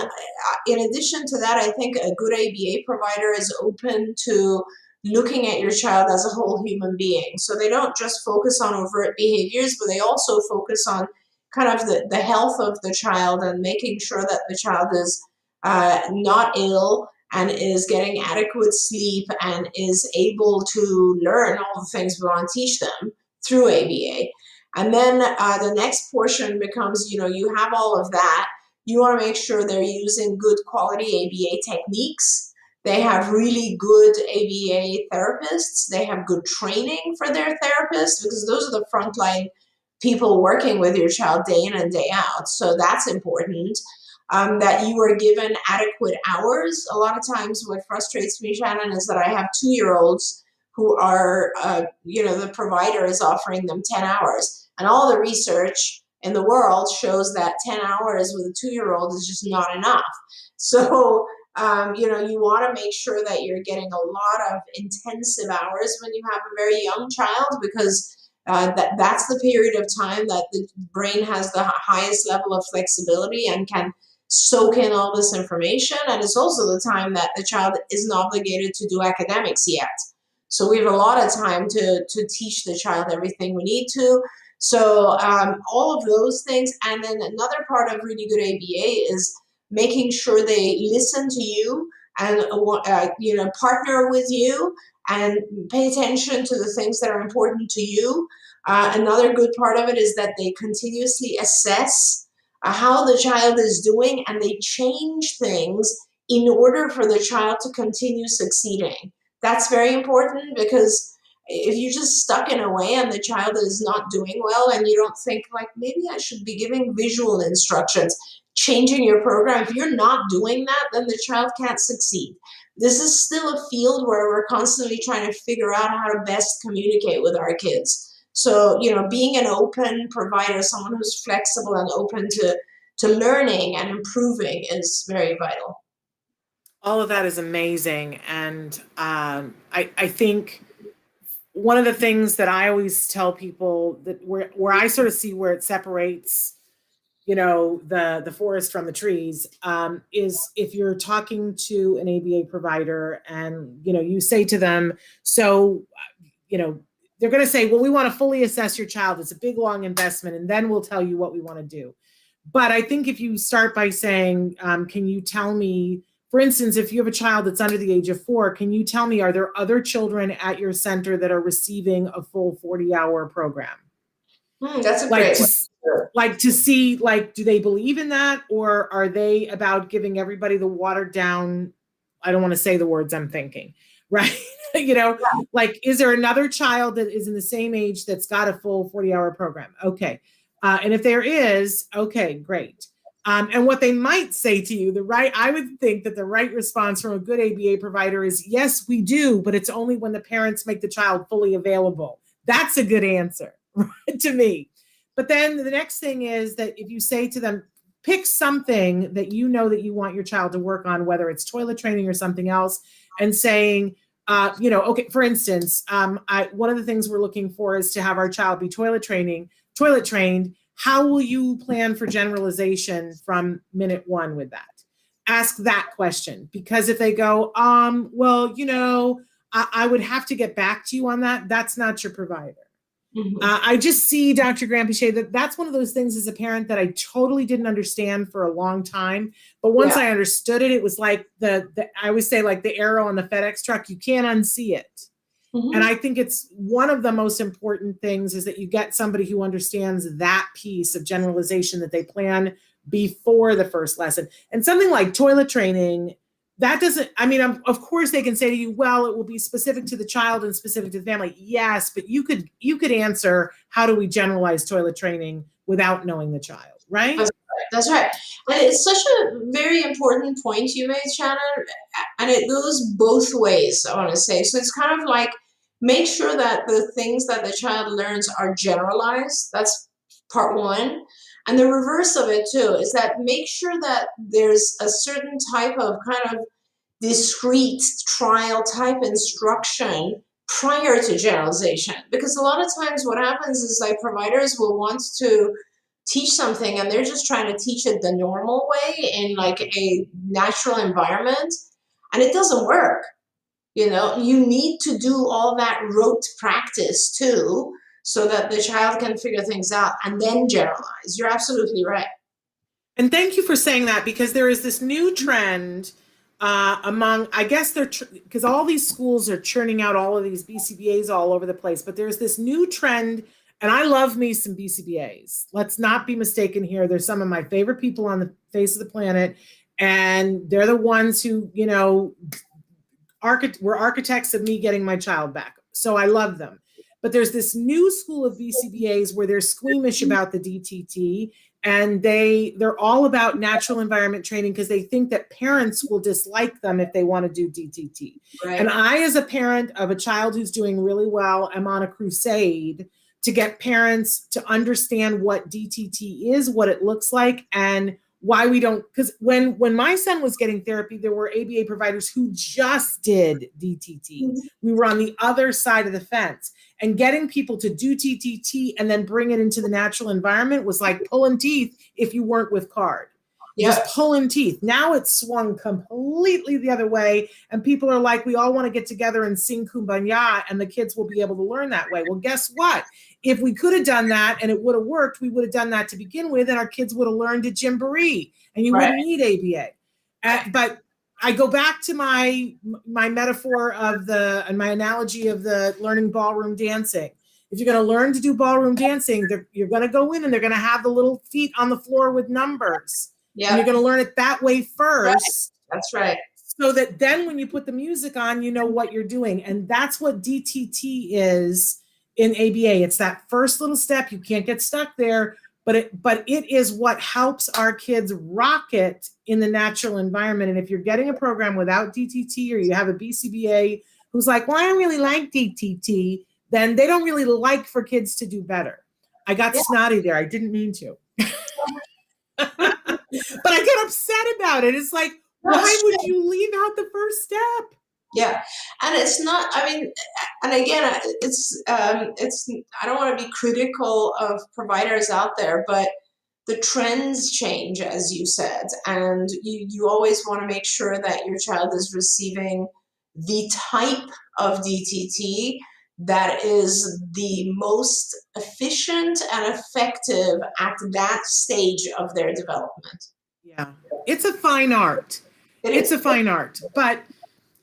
in addition to that, I think a good ABA provider is open to looking at your child as a whole human being. So they don't just focus on overt behaviors, but they also focus on kind of the health of the child and making sure that the child is not ill and is getting adequate sleep and is able to learn all the things we want to teach them through ABA. And then the next portion becomes, you have all of that. You want to make sure they're using good quality ABA techniques. They have really good ABA therapists. They have good training for their therapists, because those are the frontline people working with your child day in and day out. So that's important. That you are given adequate hours. A lot of times what frustrates me, Shannon, is that I have 2-year-olds who are, the provider is offering them 10 hours. And all the research in the world shows that 10 hours with a 2-year-old is just not enough. So You want to make sure that you're getting a lot of intensive hours when you have a very young child, because that's the period of time that the brain has the highest level of flexibility and can soak in all this information. And it's also the time that the child isn't obligated to do academics yet. So we have a lot of time to teach the child everything we need to. So all of those things. And then another part of really good ABA is making sure they listen to you and partner with you and pay attention to the things that are important to you. Another good part of it is that they continuously assess how the child is doing, and they change things in order for the child to continue succeeding. That's very important, because if you're just stuck in a way and the child is not doing well and you don't think like, maybe I should be giving visual instructions, changing your program, if you're not doing that, then the child can't succeed. This is still a field where we're constantly trying to figure out how to best communicate with our kids. So, being an open provider, someone who's flexible and open to learning and improving is very vital.
All of that is amazing. And I think one of the things that I always tell people, that where I sort of see where it separates, the forest from the trees, is if you're talking to an ABA provider and, you say to them, so, they're going to say, well, we want to fully assess your child. It's a big, long investment, and then we'll tell you what we want to do. But I think if you start by saying, can you tell me, for instance, if you have a child that's under the age of 4, can you tell me, are there other children at your center that are receiving a full 40-hour program?
That's a great
one. To see, do they believe in that? Or are they about giving everybody the watered down, I don't want to say the words I'm thinking, right? Is there another child that is in the same age that's got a full 40-hour program? Okay. And if there is, okay, great. And what they might say to you, I would think that the right response from a good ABA provider is, yes, we do, but it's only when the parents make the child fully available. That's a good answer to me. But then the next thing is that if you say to them, pick something that you know that you want your child to work on, whether it's toilet training or something else, and saying, okay, for instance, one of the things we're looking for is to have our child be toilet trained. How will you plan for generalization from minute 1 with that? Ask that question, because if they go, well, I would have to get back to you on that. That's not your provider. Mm-hmm. I just see, Dr. Granpeesheh, that's one of those things as a parent that I totally didn't understand for a long time. But once I understood it, it was like I always say, like the arrow on the FedEx truck, you can't unsee it. Mm-hmm. And I think it's one of the most important things is that you get somebody who understands that piece of generalization, that they plan before the first lesson. And something like toilet training, that doesn't, of course they can say to you, well, it will be specific to the child and specific to the family. Yes, but you could answer, how do we generalize toilet training without knowing the child, right?
That's right. And it's such a very important point you made, Shannon. And it goes both ways, I want to say. So it's kind of like, make sure that the things that the child learns are generalized. That's part one. And the reverse of it too is that make sure that there's a certain type of kind of discrete trial type instruction prior to generalization. Because a lot of times what happens is like providers will want to teach something and they're just trying to teach it the normal way in like a natural environment, and it doesn't work. You need to do all that rote practice too, so that the child can figure things out and then generalize. You're absolutely right.
And thank you for saying that, because there is this new trend among, I guess because all these schools are churning out all of these BCBAs all over the place, but there's this new trend, and I love me some BCBAs. Let's not be mistaken here. They're some of my favorite people on the face of the planet, and they're the ones who, were architects of me getting my child back. So I love them. But there's this new school of BCBAs where they're squeamish about the DTT, and they're all about natural environment training because they think that parents will dislike them if they want to do DTT. Right. And I, as a parent of a child who's doing really well, am on a crusade to get parents to understand what DTT is, what it looks like, and why we don't, because when my son was getting therapy, there were ABA providers who just did DTT. We were on the other side of the fence, and getting people to do DTT and then bring it into the natural environment was like pulling teeth if you weren't with CARD. Just pulling teeth. Now it's swung completely the other way, and people are like, we all want to get together and sing Kumbaya, and the kids will be able to learn that way. Well, guess what? If we could have done that and it would have worked, we would have done that to begin with, and our kids would have learned a Jamboree, and you wouldn't need ABA. But I go back to my metaphor of and my analogy of the learning ballroom dancing. If you're going to learn to do ballroom dancing, you're going to go in and they're going to have the little feet on the floor with numbers. Yeah. And you're going to learn it that way first.
Right. That's right.
So that then when you put the music on, you know what you're doing. And that's what DTT is in ABA. It's that first little step. You can't get stuck there, but it is what helps our kids rocket in the natural environment. And if you're getting a program without DTT, or you have a BCBA who's like, well, I don't really like DTT, then they don't really like for kids to do better. I got snotty there. I didn't mean to. But I get upset about it. It's like, why would you leave out the first step?
Yeah. And it's not, I mean, and again, it's, I don't want to be critical of providers out there, but the trends change, as you said, and you always want to make sure that your child is receiving the type of DTT that is the most efficient and effective at that stage of their development.
Yeah, it's a fine art. It's a fine art. But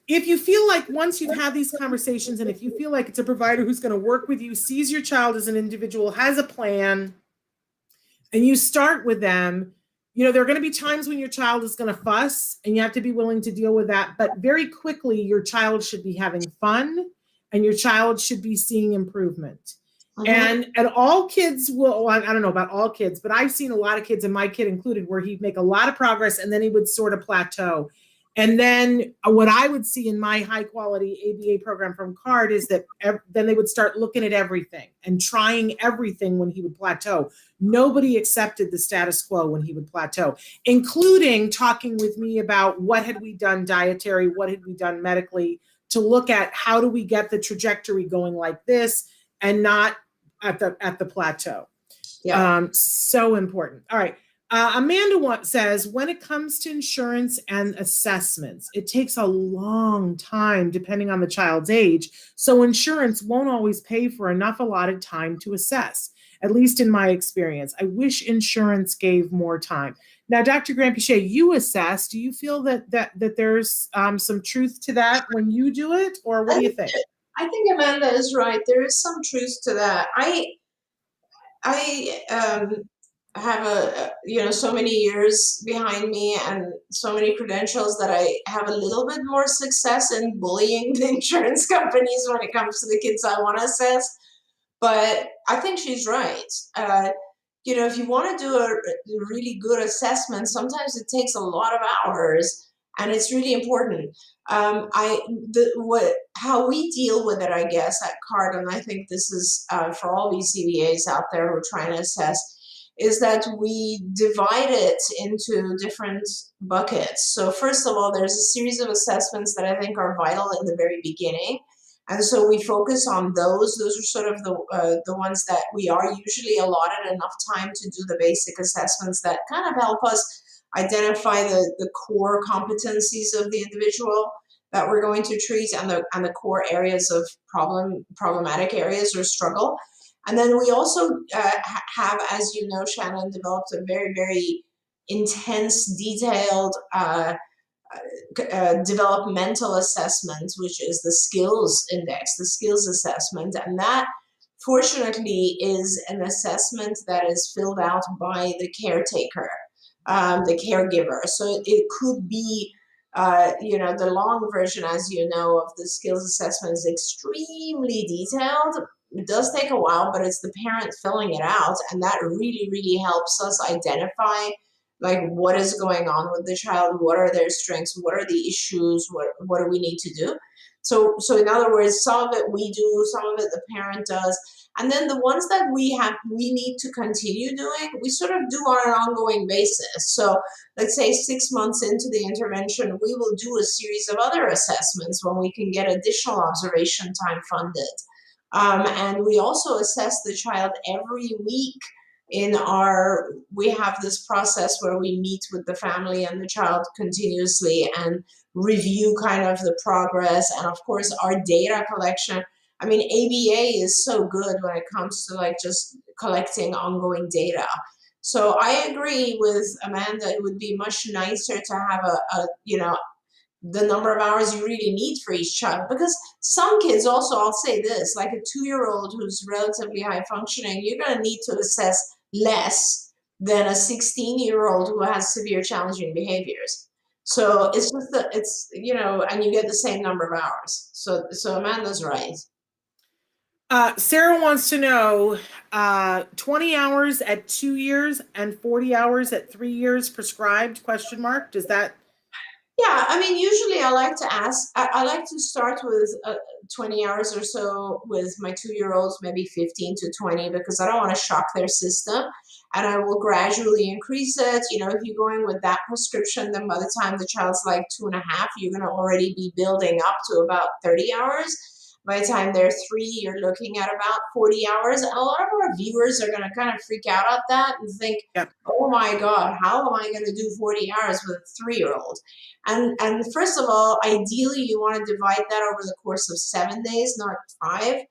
if you feel like once you've had these conversations, and if you feel like it's a provider who's going to work with you, sees your child as an individual, has a plan, and you start with them, you know, there are going to be times when your child is going to fuss, and you have to be willing to deal with that. But very quickly, your child should be having fun, and your child should be seeing improvement. And all kids will, well, I don't know about all kids, but I've seen a lot of kids, and my kid included, where he'd make a lot of progress and then he would sort of plateau. And then what I would see in my high quality ABA program from CARD is that then they would start looking at everything and trying everything when he would plateau. Nobody accepted the status quo when he would plateau, including talking with me about what had we done dietary, what had we done medically, to look at how do we get the trajectory going like this and not at the plateau. Yeah. So important. All right. Amanda says, when it comes to insurance and assessments, it takes a long time depending on the child's age. So insurance won't always pay for enough allotted time to assess, at least in my experience. I wish insurance gave more time. Now, Dr. Granpeesheh, you assess. Do you feel that there's some truth to that when you do it, or what do you think?
I think Amanda is right. There is some truth to that. I have so many years behind me and so many credentials that I have a little bit more success in bullying the insurance companies when it comes to the kids I want to assess. But I think she's right. If you want to do a really good assessment, sometimes it takes a lot of hours, and it's really important. How we deal with it, I guess, at CARD, and I think this is for all these CVAs out there who are trying to assess, is that we divide it into different buckets. So first of all, there's a series of assessments that I think are vital in the very beginning. And so we focus on those. Those are sort of the ones that we are usually allotted enough time to do the basic assessments that kind of help us identify the core competencies of the individual that we're going to treat, and the core areas of problematic areas or struggle. And then we also have, as you know, Shannon, developed a very, very intense, detailed developmental assessment, which is the skills index, the skills assessment. And that, fortunately, is an assessment that is filled out by the caretaker, the caregiver. So it could be, the long version, as you know, of the skills assessment is extremely detailed. It does take a while, but it's the parent filling it out. And that really, really helps us identify what is going on with the child, what are their strengths, what are the issues, what do we need to do. So in other words, some of it we do, some of it the parent does. And then the ones that we need to continue doing, we sort of do on an ongoing basis. So let's say 6 months into the intervention, we will do a series of other assessments when we can get additional observation time funded. And we also assess the child every week we have this process where we meet with the family and the child continuously and review kind of the progress. And of course, our data collection. I mean, ABA is so good when it comes to like just collecting ongoing data. So I agree with Amanda. It would be much nicer to have the number of hours you really need for each child, because some kids also, I'll say this, like a 2-year-old who's relatively high functioning, you're going to need to assess less than a 16-year-old who has severe challenging behaviors. So it's just that and you get the same number of hours. So Amanda's right.
Sarah wants to know 20 hours at 2 years and 40 hours at 3 years prescribed, ? Does that?
Yeah, I mean, usually I like to ask, I like to start with 20 hours or so with my 2-year-olds, maybe 15 to 20, because I don't want to shock their system. And I will gradually increase it. If you're going with that prescription, then by the time the child's like 2.5, you're going to already be building up to about 30 hours. By the time they're 3, you're looking at about 40 hours. And a lot of our viewers are going to kind of freak out at that and think, yep, oh my God, how am I going to do 40 hours with a 3-year-old? And first of all, ideally, you want to divide that over the course of 7 days, not 5.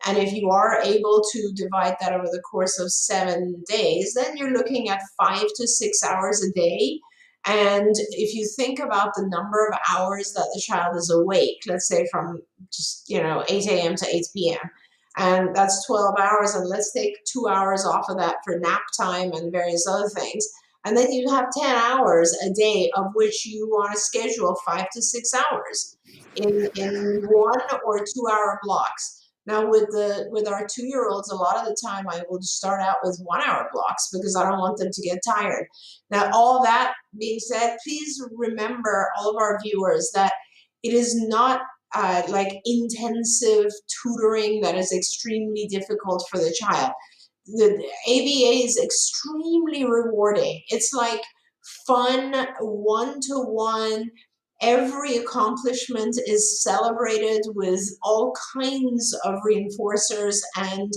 And if you are able to divide that over the course of 7 days, then you're looking at 5 to 6 hours a day. And if you think about the number of hours that the child is awake, let's say from just, 8 a.m. to 8 p.m., and that's 12 hours, and let's take 2 hours off of that for nap time and various other things. And then you have 10 hours a day of which you want to schedule 5 to 6 hours in 1 or 2 hour blocks. Now with our 2-year-olds, a lot of the time I will start out with 1 hour blocks because I don't want them to get tired. Now, all that being said, please remember, all of our viewers, that it is not like intensive tutoring that is extremely difficult for the child. The ABA is extremely rewarding. It's like fun, one-to-one. Every accomplishment is celebrated with all kinds of reinforcers. And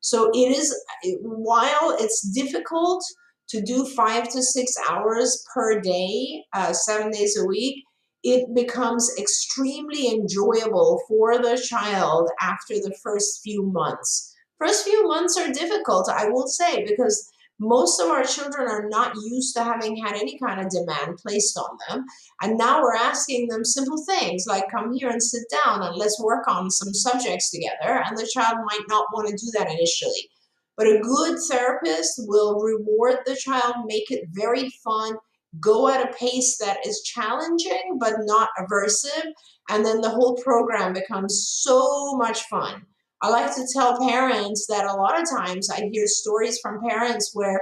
so it is, while it's difficult to do 5 to 6 hours per day, 7 days a week, it becomes extremely enjoyable for the child after the first few months. First few months are difficult, I will say, because most of our children are not used to having had any kind of demand placed on them. And now we're asking them simple things like, come here and sit down and let's work on some subjects together. And the child might not want to do that initially. But a good therapist will reward the child, make it very fun, go at a pace that is challenging but not aversive. And then the whole program becomes so much fun. I like to tell parents that a lot of times I hear stories from parents where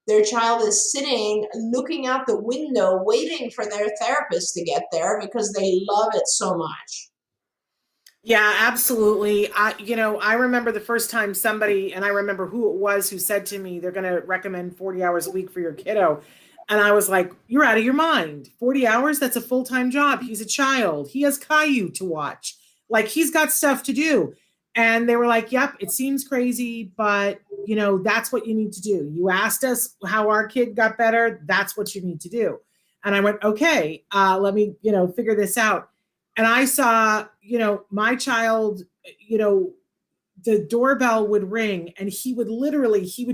their child is sitting, looking out the window, waiting for their therapist to get there because they love it so much.
Yeah, absolutely. I remember the first time somebody, and I remember who it was, who said to me, they're going to recommend 40 hours a week for your kiddo. And I was like, you're out of your mind. 40 hours? That's a full-time job. He's a child. He has Caillou to watch. Like, he's got stuff to do. And they were like, yep, it seems crazy, but, that's what you need to do. You asked us how our kid got better. That's what you need to do. And I went, okay, let me, figure this out. And I saw, my child, the doorbell would ring and he would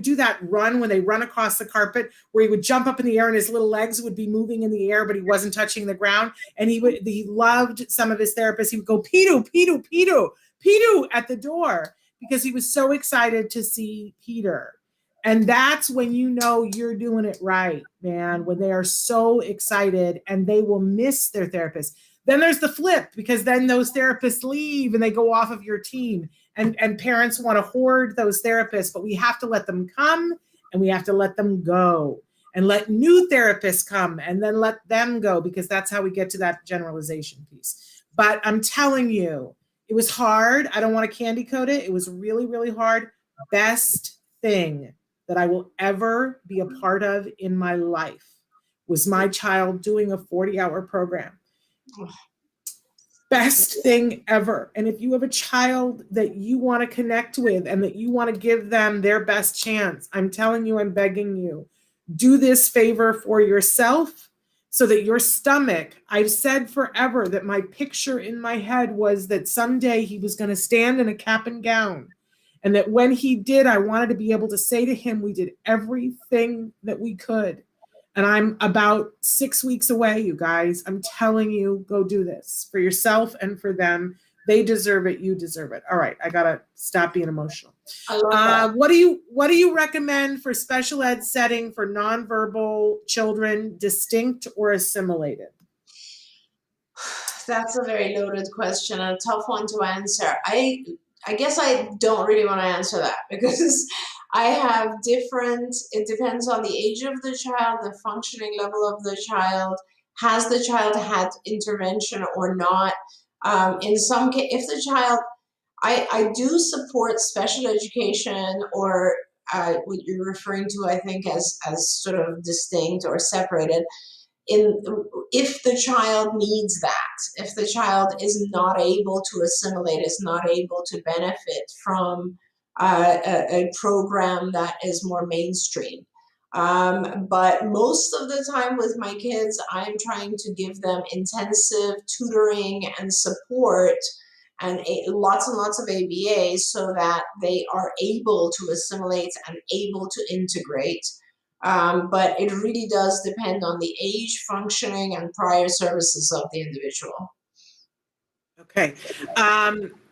do that run when they run across the carpet where he would jump up in the air and his little legs would be moving in the air, but he wasn't touching the ground. And he loved some of his therapists. He would go, Pidu, Pidu, Pidu, Pidu at the door because he was so excited to see Peter. And that's when you're doing it right, man, when they are so excited and they will miss their therapist. Then there's the flip, because then those therapists leave and they go off of your team. And parents want to hoard those therapists, but we have to let them come and we have to let them go. and let new therapists come and then let them go, because that's how we get to that generalization piece. But I'm telling you, it was hard. I don't want to candy coat it. It was really, really hard. Best thing that I will ever be a part of in my life was my child doing a 40-hour program. Best thing ever. And if you have a child that you want to connect with and that you want to give them their best chance, I'm telling you, I'm begging you, do this favor for yourself so that your stomach, I've said forever that my picture in my head was that someday he was going to stand in a cap and gown. And that when he did, I wanted to be able to say to him, we did everything that we could. And I'm about 6 weeks away, you guys. I'm telling you, go do this for yourself and for them. They deserve it. You deserve it. All right, I gotta stop being emotional.
I love that.
What do you recommend for special ed setting for nonverbal children, distinct or assimilated?
That's a very loaded question and a tough one to answer. I guess I don't really want to answer that because I have it depends on the age of the child, the functioning level of the child. Has the child had intervention or not? In some case, if the child, I do support special education or what you're referring to, I think, as sort of distinct or separated. If the child needs that, if the child is not able to assimilate, is not able to benefit from a program that is more mainstream. But most of the time with my kids, I'm trying to give them intensive tutoring and support and lots of ABA so that they are able to assimilate and able to integrate. But it really does depend on the age, functioning, and prior services of the individual.
Okay.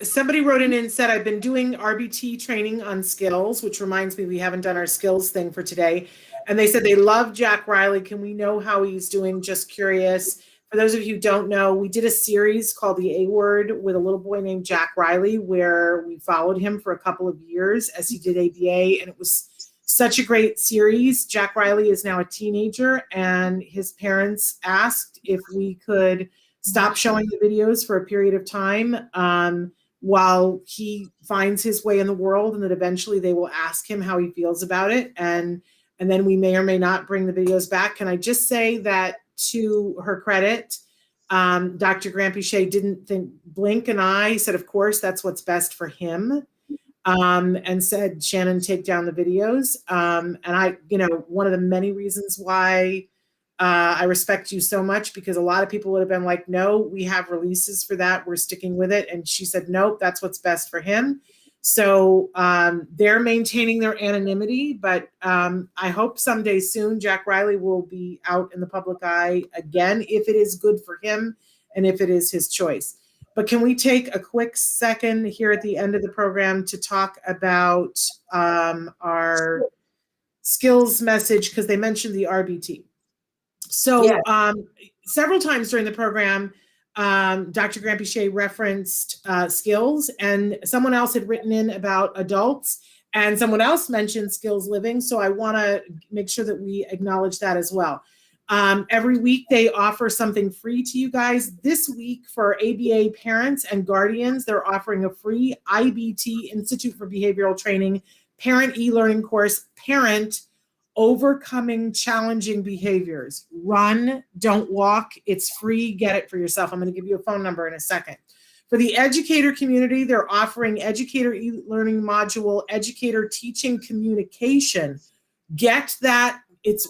Somebody wrote in and said, I've been doing RBT training on skills, which reminds me we haven't done our skills thing for today. And they said they love Jack Riley. Can we know how he's doing? Just curious. For those of you who don't know, we did a series called The A Word with a little boy named Jack Riley, where we followed him for a couple of years as he did ABA, and it was such a great series. Jack Riley is now a teenager, and his parents asked if we could stop showing the videos for a period of time while he finds his way in the world, and that eventually they will ask him how he feels about it. And then we may or may not bring the videos back. Can I just say that to her credit, Dr. Granpeesheh didn't blink an eye, said, of course, that's what's best for him. And said, Shannon, take down the videos. And I, one of the many reasons why I respect you so much, because a lot of people would have been like, no, we have releases for that. We're sticking with it. And she said, nope, that's what's best for him. So they're maintaining their anonymity, but I hope someday soon Jack Riley will be out in the public eye again, if it is good for him and if it is his choice. But can we take a quick second here at the end of the program to talk about our skills message, because they mentioned the RBT. So yeah. Several times during the program, Dr. Granpeesheh referenced skills, and someone else had written in about adults, and someone else mentioned skills living. So I want to make sure that we acknowledge that as well. Every week they offer something free to you guys. This week for ABA parents and guardians, they're offering a free IBT, Institute for Behavioral Training, parent e-learning course, Parent Overcoming Challenging Behaviors. Run, don't walk. It's free. Get it for yourself. I'm going to give you a phone number in a second. For the educator community, they're offering educator e-learning module, educator teaching communication. Get that.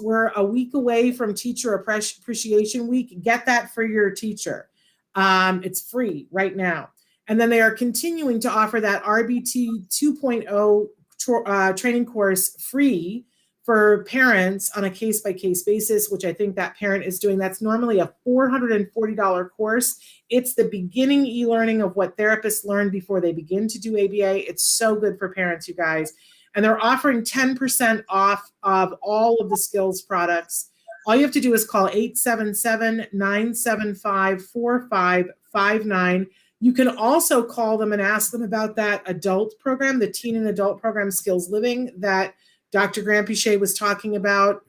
We're a week away from Teacher Appreciation Week. Get that for your teacher. It's free right now. And then they are continuing to offer that RBT 2.0 training course free for parents on a case-by-case basis, which I think that parent is doing. That's normally a $440 course. It's the beginning e-learning of what therapists learn before they begin to do ABA. It's so good for parents, you guys. And they're offering 10% off of all of the skills products. All you have to do is call 877-975-4559. You can also call them and ask them about that adult program, the teen and adult program, Skills Living, that Dr. Granpeesheh was talking about.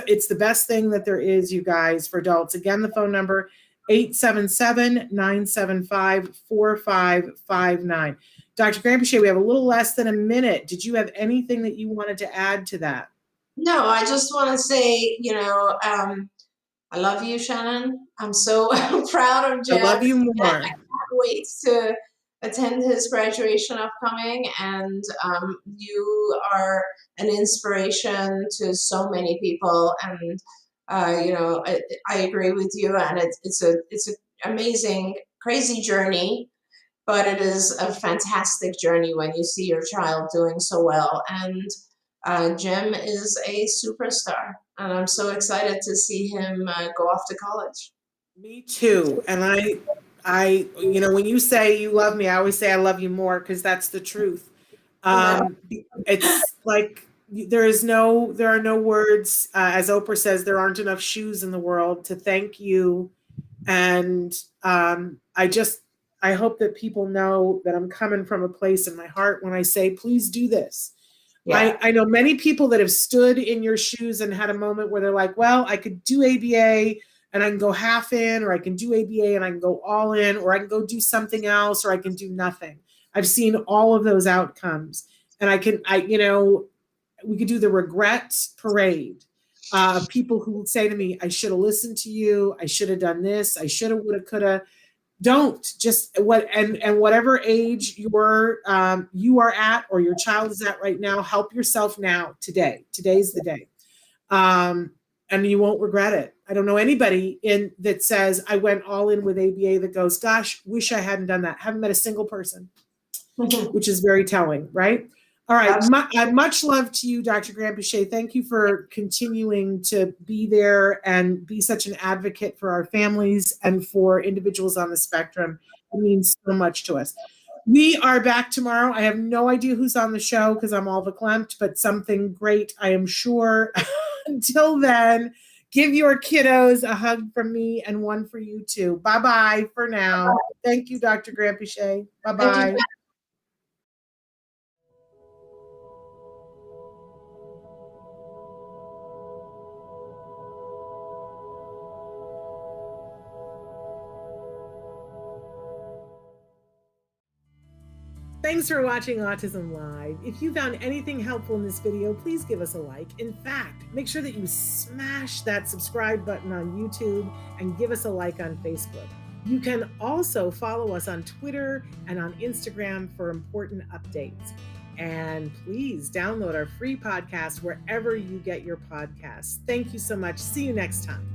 It's the best thing that there is, you guys, for adults. Again, the phone number, 877-975-4559. Dr. Granpeesheh, we have a little less than a minute. Did you have anything that you wanted to add to that?
No, I just want to say, I love you, Shannon. I'm so proud of Jeff.
I love you more.
I can't wait to attend his graduation upcoming. And you are an inspiration to so many people. And, I agree with you. And it's an amazing, crazy journey. But it is a fantastic journey when you see your child doing so well. And Jim is a superstar, and I'm so excited to see him go off to college.
Me too. And I, when you say you love me, I always say I love you more, because that's the truth. It's like there are no words. As Oprah says, there aren't enough shoes in the world to thank you. And I hope that people know that I'm coming from a place in my heart when I say, please do this. Yeah. I know many people that have stood in your shoes and had a moment where they're like, well, I could do ABA and I can go half in, or I can do ABA and I can go all in, or I can go do something else, or I can do nothing. I've seen all of those outcomes. And we could do the regret parade. People who say to me, I should have listened to you. I should have done this. I should have, would have, could have. Don't just whatever age you are at, or your child is at right now, help yourself now, today. Today's the day. And you won't regret it. I don't know anybody that says I went all in with ABA that goes, gosh, wish I hadn't done that. Haven't met a single person, which is very telling, right? All right. Much love to you, Dr. Granpeesheh. Thank you for continuing to be there and be such an advocate for our families and for individuals on the spectrum. It means so much to us. We are back tomorrow. I have no idea who's on the show because I'm all verklempt, but something great, I am sure. Until then, give your kiddos a hug from me and one for you too. Bye-bye for now. Bye. Thank you, Dr. Granpeesheh. Bye-bye. Thanks for watching Autism Live. If you found anything helpful in this video, please give us a like. In fact, make sure that you smash that subscribe button on YouTube and give us a like on Facebook. You can also follow us on Twitter and on Instagram for important updates. And please download our free podcast wherever you get your podcasts. Thank you so much. See you next time.